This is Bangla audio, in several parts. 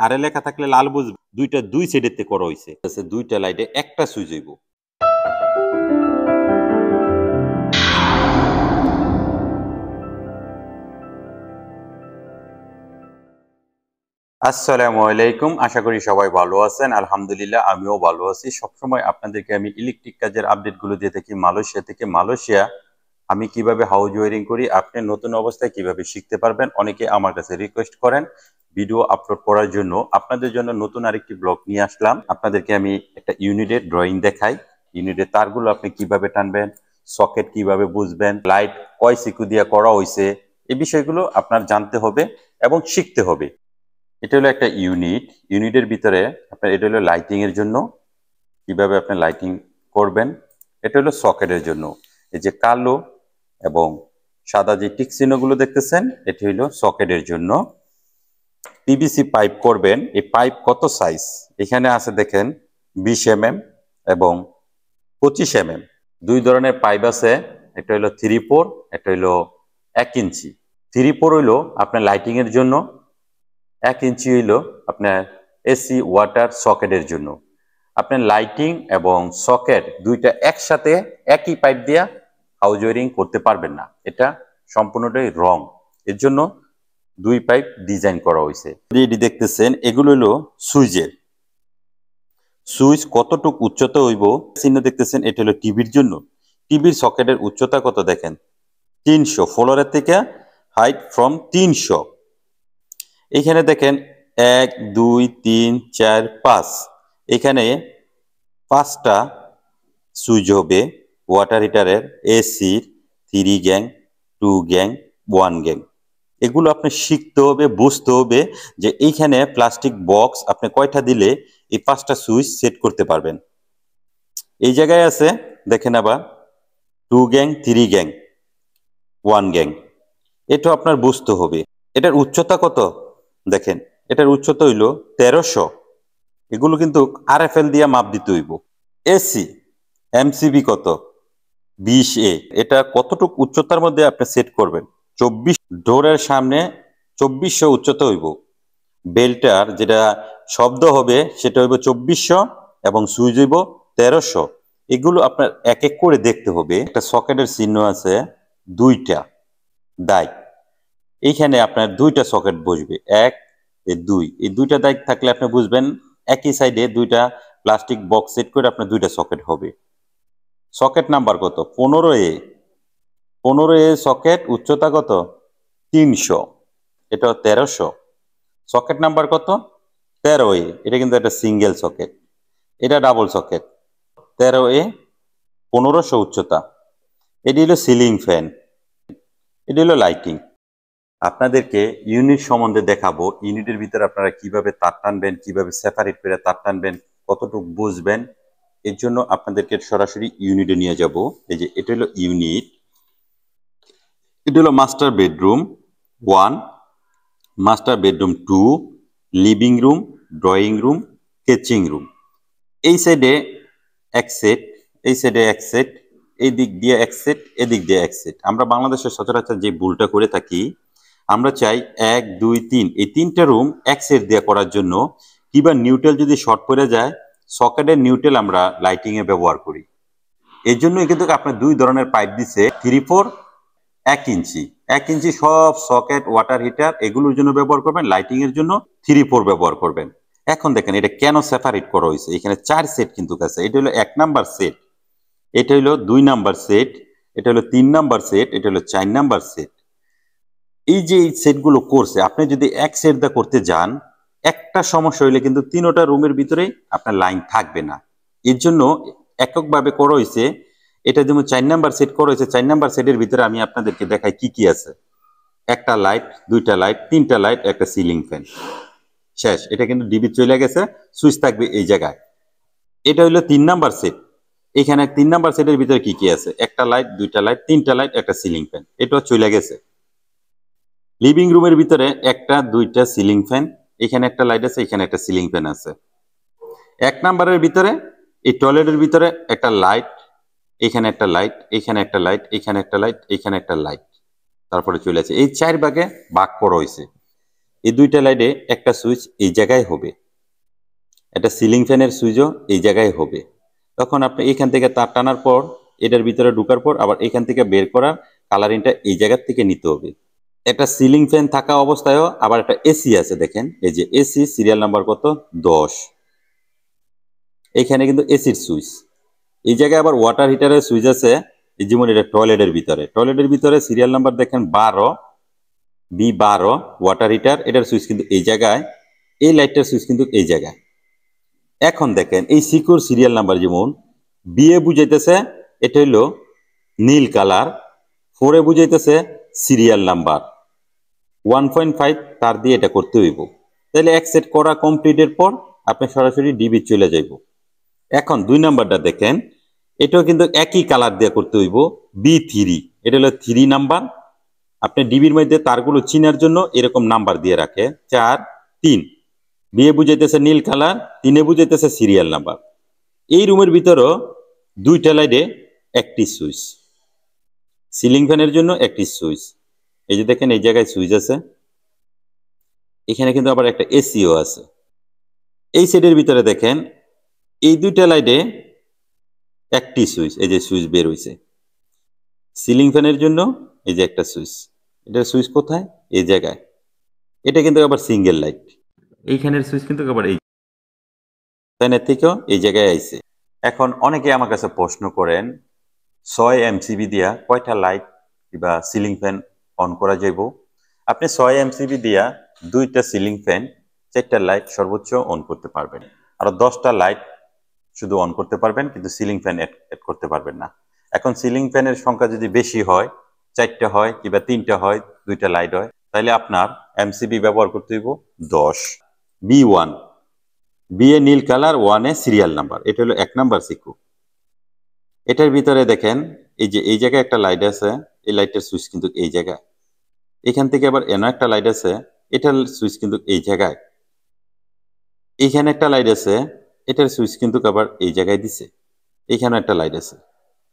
আরে লেখা থাকলে লাল বুঝবে দুইটা দুই সাইডেতে করা হইছে দুইটা লাইটে একটা সুইচ হইব। আসসালামু আলাইকুম, আশা করি সবাই ভালো আছেন। আলহামদুলিল্লাহ আমিও ভালো আছি। সবসময় আপনাদেরকে আমি ইলেকট্রিক কাজের আপডেটগুলো দিয়ে থাকি মালয়েশিয়া থেকে। মালয়েশিয়া আমি কিভাবে হাউস ওয়ারিং করি, আপনি নতুন অবস্থায় কিভাবে শিখতে পারবেন, অনেকে আমার কাছে রিকোয়েস্ট করেন ভিডিও আপলোড করার জন্য। আপনাদের জন্য নতুন আরেকটি ব্লগ নিয়ে আসলাম। আপনাদেরকে আমি একটা ইউনিটের ড্রয়িং দেখাই। ইউনিটের তারগুলো আপনি কিভাবে টানবেন, সকেট কিভাবে বুঝবেন, লাইট কয় সিকু দিয়ে করা হয়েছে, এই বিষয়গুলো আপনার জানতে হবে এবং শিখতে হবে। এটা হলো একটা ইউনিটের ভিতরে আপনার এটা হলো লাইটিং এর জন্য, কিভাবে আপনি লাইটিং করবেন। এটা হলো সকেটের জন্য, এই যে কালো এবং সাদা যে টিক চিহ্নগুলো দেখতেছেন এটি হলো সকেটের জন্য। পিভিসি পাইপ করবেন, এই পাইপ কত সাইজ এখানে আছে দেখেন, 20 mm এবং 25 mm। দুই ধরনের পাইপ আছে, একটা হলো 3/4, একটা হলো 1 ইঞ্চি। 3/4 হইলো আপনার লাইটিং এর জন্য, 1 ইঞ্চি হইল আপনার এসি ওয়াটার সকেটের জন্য। আপনার লাইটিং এবং সকেট দুইটা একসাথে একই পাইপ দিয়া হাউস ওয়ারিং করতে পারবেন না, এটা সম্পূর্ণটাই রং। এর জন্য দুই পাইপ ডিজাইন করা হয়েছে। এটি দেখতেছেন এগুলো হলো সুইচের। সুইচ কতটুক উচ্চতা হইব চিহ্ন দেখতেছেন, এটা হলো টিভির জন্য। টিভির সকেটের উচ্চতা কত দেখেন, 300, ফ্লোরের থেকে হাইট ফ্রম 300। এখানে দেখেন 1 2 3 4 5, এখানে 5টা সুইচ হবে ওয়াটার হিটারের, এসির 3 গ্যাং, 2 গ্যাং, 1 গ্যাং। এগুলো আপনি শিখতে হবে, বুঝতে হবে যে এইখানে প্লাস্টিক বক্স আপনি কয়টা দিলে এই 5টা সুইচ সেট করতে পারবেন। এই জায়গায় আছে দেখেন আবার 2 গ্যাং, 3 গ্যাং, 1 গ্যাং, এটা আপনার বুঝতে হবে। এটার উচ্চতা কত দেখেন, এটার উচ্চতা হইল 1300। এগুলো কিন্তু RFL দিয়ে মাপ দিতে হইব। এসি এমসিবি কত, 20A। এটা কতটুক উচ্চতার মধ্যে আপনি সেট করবেন, 24 ডোরের সামনে 2400 উচ্চতা হইব। বেলটার যেটা শব্দ হবে সেটা হইব 2400 এবং সুইচ হইব 1300। এগুলো আপনার এক এক করে দেখতে হবে। একটা সকেটের চিহ্ন আছে, দুইটা দাগ, এইখানে আপনার দুইটা সকেট বসবে, 1 2। এই দুইটা দাগ থাকলে আপনি বুঝবেন একই সাইডে দুইটা প্লাস্টিক বক্স সেট করে আপনার দুইটা সকেট হবে। সকেট নাম্বার কত, 15A। 15A সকেট, উচ্চতা কত 300, এটা 1300। সকেট নাম্বার কত 13A, এটা কিন্তু একটা সিঙ্গেল সকেট, এটা ডাবল সকেট। 13A 1500 উচ্চতা। এটি হলো সিলিং ফ্যান, এটি হলো লাইটিং। আপনাদেরকে ইউনিট সম্বন্ধে দেখাবো। ইউনিটের ভিতরে আপনারা কিভাবে তার টানবেন, কিভাবে সেপারেট করে তার টানবেন, কতটুকু বুঝবেন, এর জন্য আপনাদেরকে সরাসরি ইউনিটে নিয়ে যাব। এই যে এটা হলো ইউনিট, এটা হলো master bedroom 1, master bedroom 2, living room, drawing room, kitchen room. এই সাইডে এক সেট, এই সাইডে এক সেট, এই দিক দিয়ে এক সেট, এদিক দিয়ে এক সেট। আমরা বাংলাদেশের সচরাচর যে ভুলটা করে থাকি, আমরা চাই 1 2 3 এই তিনটা রুম এক সেট দিয়ে করার জন্য, কিংবা নিউট্রাল যদি শর্ট পড়ে যায় সকেটের নিউট্রাল আমরা লাইটিং এ ব্যবহার করি। এর জন্যই কিন্তু আপনার দুই ধরনের পাইপ দিছে, 3/4, 1 ইঞ্চি। 1 ইঞ্চি সব সকেট, ওয়াটার হিটার এগুলোর জন্য ব্যবহার করবেন, লাইটিং এর জন্য 3/4 ব্যবহার করবেন। এখন দেখেন এটা কেন সেপারেট করা হয়েছে। এখানে 4 সেট কিন্তু আছে। এটা হলো 1 নাম্বার সেট, এটা হলো 2 নাম্বার সেট, এটা হলো 3 নাম্বার সেট, এটা হলো 4 নাম্বার সেট। এই যে এই সেটগুলো করছে, আপনি যদি এক সেট দা করতে যান, একটা সমস্যা হইলে কিন্তু তিনটা রুমের ভিতরে আপনার লাইন থাকবে না। এর জন্য এককভাবে করা হয়েছে। এটা যেমন 4 নাম্বার সেট করা হয়েছে, 4 নাম্বার সেটের ভিতরে আমি আপনাদেরকে দেখাই কি কি আছে। একটা লাইট, দুইটা লাইট, তিনটা লাইট, একটা সিলিং ফ্যান, শেষ। এটা কিন্তু ডিবি চলে গেছে, সুইচ থাকবে এই জায়গায়। এটা হলো 3 নাম্বার সেট। এখানে 3 নাম্বার সেটের ভিতরে কি কি আছে, একটা লাইট, দুইটা লাইট, তিনটা লাইট, একটা সিলিং ফ্যান, এটাও চলে গেছে। লিভিং রুমের ভিতরে একটা, দুইটা সিলিং ফ্যান, এখানে একটা লাইট আছে, এখানে একটা সিলিং ফ্যান আছে। 1 নাম্বারের ভিতরে এই টয়লেটের ভিতরে একটা লাইট, এখানে একটা লাইট, এখানে একটা লাইট, এখানে একটা লাইট, এখানে একটা লাইট, তারপরে চলে আছে। এই 4 ভাগে ভাগ করা হয়েছে। এই দুইটা লাইটে একটা সুইচ এই জায়গায় হবে, একটা সিলিং ফ্যানের সুইচও এই জায়গায় হবে। তখন আপনি এখান থেকে তার টানার পর এটার ভিতরে ঢোকার পর আবার এখান থেকে বের করার কালারিংটা এই জায়গার থেকে নিতে হবে। একটা সিলিং ফ্যান থাকা অবস্থায়ও আবার একটা এসি আছে, দেখেন এই যে এসি সিরিয়াল নাম্বার কত 10, এখানে কিন্তু এসির সুইচ। এই জায়গায় আবার ওয়াটার হিটারের সুইচ আছে, যেমন এটা টয়লেটের ভিতরে সিরিয়াল নাম্বার দেখেন 12 B12 ওয়াটার হিটার, এটার সুইচ কিন্তু এই জায়গায়, এই লাইটটার সুইচ কিন্তু এই জায়গায়। এখন দেখেন এই সিকিউর সিরিয়াল নাম্বার, যেমন বিএ বুঝাইতেছে এটা হইলো নীল কালার, 4 বুঝাইতেছে সিরিয়াল নাম্বার, 1.5 তার দিয়ে এটা করতে হইব। তাহলে এক সেট করা কমপ্লিটের পর আপনি সরাসরি ডিবি চলে যাইব। এখন 2 নাম্বারটা দেখেন, এটাও কিন্তু একই কালার দিয়ে করতে হইব, B3, এটা হলো 3 নাম্বার। আপনি ডিবির মধ্যে তারগুলো চিনার জন্য এরকম নাম্বার দিয়ে রাখে 4 3, বিএ বুঝাইতেছে নীল কালার, 3 বুঝাইতেছে সিরিয়াল নাম্বার। এই রুমের ভিতরও দুইটা লাইটে একটি সুইচ, সিলিং ফ্যানের জন্য একটি সুইচ। এই যে দেখেন এই জায়গায় সুইচ আছে, এখানে কিন্তু আবার একটা এসিও আছে। এই সেটের ভিতরে দেখেন এই দুইটা লাইটে একটি সুইচ, এই যে সুইচ বের হইছে। সিলিং ফ্যানের জন্য এই যে একটা সুইচ, এটার সুইচ কোথায় এই জায়গায়, এটা কিন্তু আবার সিঙ্গেল লাইট। এইখানের সুইচ কিন্তু আবার এই ফ্যানের থেকেও এই জায়গায় আইছে। এখন অনেকে আমার কাছে প্রশ্ন করেন 6 এমসিবি দিয়া কয়টা লাইট কিংবা সিলিং ফ্যান অন করা যাইব। আপনি 6 এমসিবি দিয়া 2টা সিলিং ফ্যান 4টা লাইট সর্বোচ্চ অন করতে পারবেন, আর 10টা লাইট শুধু অন করতে পারবেন, কিন্তু সিলিং ফ্যান এড করতে পারবেন না। এখন সিলিং ফ্যানের সংখ্যা যদি বেশি হয়, 4টা হয় কিংবা 3টা হয়, 2টা লাইট হয়, তাহলে আপনার এমসিবি ব্যবহার করতে হইব 10। B1, B A Neil colour, 1 A serial number, এটা হলো 1 নাম্বার সিকু। এটার ভিতরে দেখেন এই যে এই জায়গায় একটা লাইট আছে, এই লাইটের সুইচ কিন্তু এই জায়গায়। এখান থেকে আবার এনো একটা লাইট আছে, এটার সুইচ কিন্তু এই জায়গায়। এইখানে একটা লাইট আছে, এটার সুইচ কিন্তু আবার এই জায়গায় দিছে। এইখানেও একটা লাইট আছে,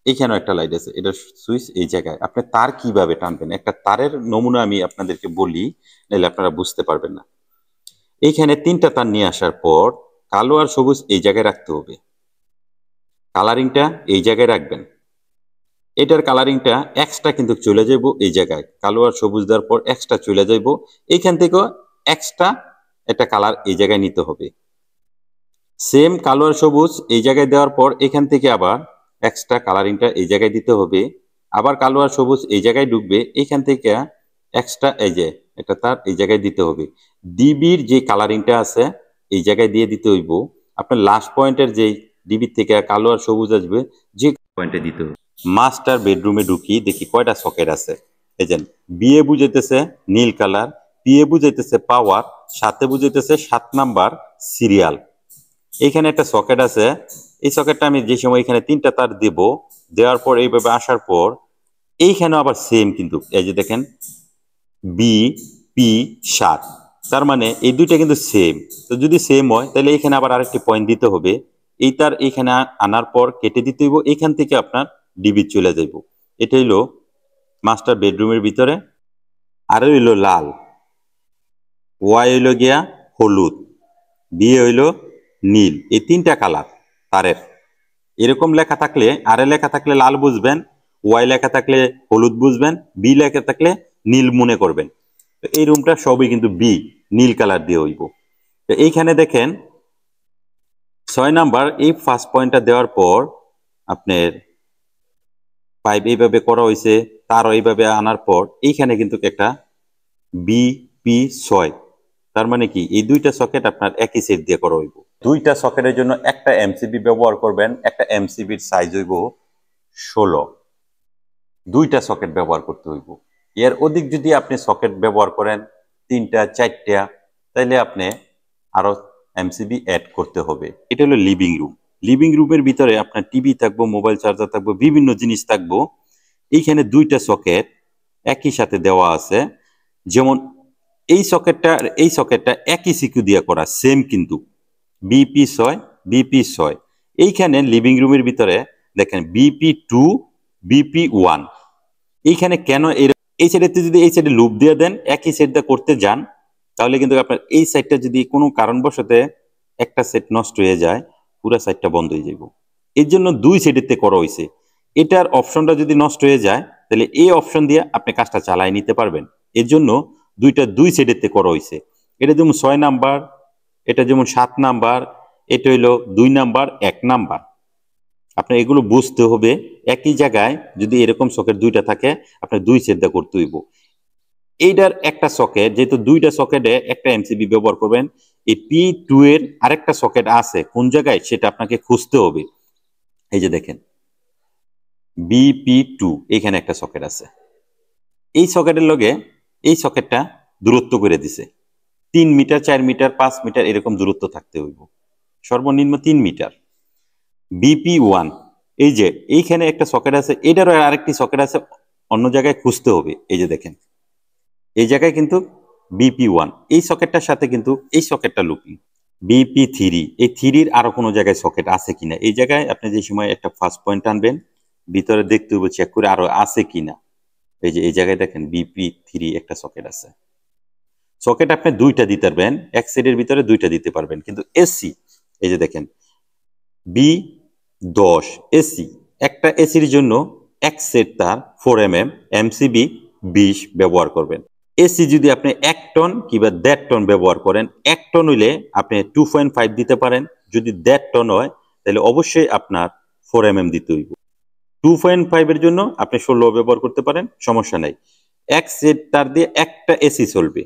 এইখানেও একটা লাইট আছে, এটার সুইচ এই জায়গায়। আপনি তার কিভাবে টানবেন, একটা তারের নমুনা আমি আপনাদেরকে বলি, নাহলে আপনারা বুঝতে পারবেন না। এইখানে 3টা তার নিয়ে আসার পর কালো আর সবুজ এই জায়গায় রাখতে হবে, কালারিংটা এই জায়গায় রাখবেন। এটার কালারিংটা এক্সট্রা কিন্তু চলে যাইব এই জায়গায়, কালো আর সবুজ দেওয়ার পর এক্সট্রা চলে যাইব। এইখান থেকেও এক্সট্রা একটা কালার এই জায়গায় নিতে হবে। সেম কালো আর সবুজ এই জায়গায় দেওয়ার পর এখান থেকে আবার এক্সট্রা কালারিংটা এই জায়গায় দিতে হবে। আবার কালো আর সবুজ এই জায়গায় ঢুকবে, এইখান থেকে এক্সট্রা এই যে এটা তার এই জায়গায় দিতে হবে। ডিবির যে কালারিংটা আছে এই জায়গায় দিয়ে দিতে হইব। আপনার লাস্ট পয়েন্টের যে ডিবির থেকে কালো আর সবুজ আসবে, যে পয়েন্টে দিতে হবে। মাস্টার বেডরুমে ঢুকি দেখি কয়টা সকেট আছে। এই যে বিএ বুঝাইতেছে নীল কালার, পিএ বুঝাইতেছে পাওয়ার, 7 বুঝাইতেছে 7 নাম্বার সিরিয়াল। এইখানে একটা সকেট আছে, এই সকেটটা আমি যে সময় এখানে 3টা তার দেব, দেওয়ার পর এইভাবে আসার পর এইখানেও আবার সেম কিন্তু এই যে দেখেন BP7, তার মানে এই দুইটা কিন্তু সেম। তো যদি সেম হয় তাহলে এখানে আবার আরেকটি পয়েন্ট দিতে হবে, এই তার এখানে আনার পর কেটে দিতে হইব, এখান থেকে আপনার ডিবি চলে যাইব। এটা হইলো মাস্টার বেডরুমের ভিতরে। আর হইলো লাল, ওয়াই হইলো গিয়া হলুদ, বি হইলো নীল, এই 3টা কালার তারের। এরকম লেখা থাকলে, আর লেখা থাকলে লাল বুঝবেন, ওয়াই লেখা থাকলে হলুদ বুঝবেন, বি লেখা থাকলে নীল মনে করবেন। তো এই রুমটা সবই কিন্তু বি নীল কালার দিয়ে হইব। তো এইখানে দেখেন 6 নাম্বার এই ফার্স্ট পয়েন্টটা দেওয়ার পর আপনার পাইপ এইভাবে করা হয়েছে, তারও এইভাবে আনার পর এইখানে কিন্তু একটা BP6, তার মানে কি এই 2টা সকেট আপনার একই সেট দিয়ে করা হইব। 2টা সকেটের জন্য একটা এমসিবি ব্যবহার করবেন, একটা এমসিবির সাইজ হইব 16, 2টা সকেট ব্যবহার করতে হইব। এর অধিক যদি আপনি সকেট ব্যবহার করেন 3টা 4টা, তাহলে আপনি আরো এমসিবি অ্যাড করতে হবে। এটা হলো লিভিং রুম। লিভিং রুমের ভিতরে আপনার টিভি থাকবো, মোবাইল চার্জার থাকবো, বিভিন্ন জিনিস থাকবো। এইখানে 2টা সকেট একই সাথে দেওয়া আছে, যেমন এই সকেটটা একই সিকিউ দিয়ে করা, সেম কিন্তু BP6। এইখানে লিভিং রুমের ভিতরে দেখেন BP2 BP1। এইখানে কেন এই সাইডে যদি এই সাইডে লুপ দিয়ে দেন, একই সাইড দিয়ে করতে যান, তাহলে কিন্তু আপনার এই সাইডটা যদি কোনো কারণবশতে একটা সেট নষ্ট হয়ে যায়, পুরো সাইডটা বন্ধ হয়ে যাবে। এর জন্য দুই সাইডেতে করা হয়েছে। এটার অপশনটা যদি নষ্ট হয়ে যায়, তাহলে এই অপশন দিয়ে আপনি কাজটা চালাই নিতে পারবেন। এর জন্য দুই সাইডেতে করা হয়েছে। এটা যেমন 6 নাম্বার, এটা যেমন 7 নাম্বার, এটা হইলো 2 নাম্বার, 1 নাম্বার। আপনার এগুলো বুঝতে হবে। একই জায়গায় যদি এরকম সকেট দুইটা থাকে, আপনার দুই সেট দিয়ে করতে হইব। এইটার একটা সকেট, যেহেতু দুইটা সকেটে একটা এমসিবি ব্যবহার করবেন, এই P2 এর আরেকটা সকেট আছে কোন জায়গায় সেটা আপনাকে খুঁজতে হবে। এই যে দেখেন BP2 এখানে একটা সকেট আছে। এই সকেটের লগে এই সকেটটা দূরত্ব করে দিছে 3 মিটার, 4 মিটার, 5 মিটার এরকম দূরত্ব থাকতে হইব, সর্বনিম্ন 3 মিটার। BP1 এই যে এইখানে একটা সকেট আছে, এটারও আরেকটি সকেট আছে, অন্য জায়গায় খুঁজতে হবে। এই যে দেখেন এই জায়গায় কিন্তু BP1, এই সকেটটার সাথে কিন্তু এই সকেটটা লুকিং। BP3, এই থ্রির আরো কোনো জায়গায় সকেট আছে কিনা, এই জায়গায় আপনি যে সময় একটা ফার্স্ট পয়েন্ট আনবেন, ভিতরে দেখতে হবে চেক করে আরো আছে কিনা। এই যে এই জায়গায় দেখেন BP3 একটা সকেট আছে। সকেট আপনি দুইটা দিতে পারবেন, এক সেটের ভিতরে দুইটা দিতে পারবেন, কিন্তু এসি এই যে দেখেন B10 এসি, একটা এসির জন্য এক সেট তার 4mm MCB 20 ব্যবহার করবেন। এসি যদি আপনি 1 টন কিংবা 1.5 টন ব্যবহার করেন, 1 টন হইলে আপনি 2.5 দিতে পারেন, যদি 1.5 টন হয় তাহলে অবশ্যই আপনার 4mm দিতে হইব। 2.5 এর জন্য আপনি 16 ব্যবহার করতে পারেন, সমস্যা নাই। এক সেট তার দিয়ে একটা এসি চলবে।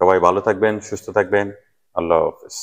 সবাই ভালো থাকবেন, সুস্থ থাকবেন। আল্লাহ হাফেজ।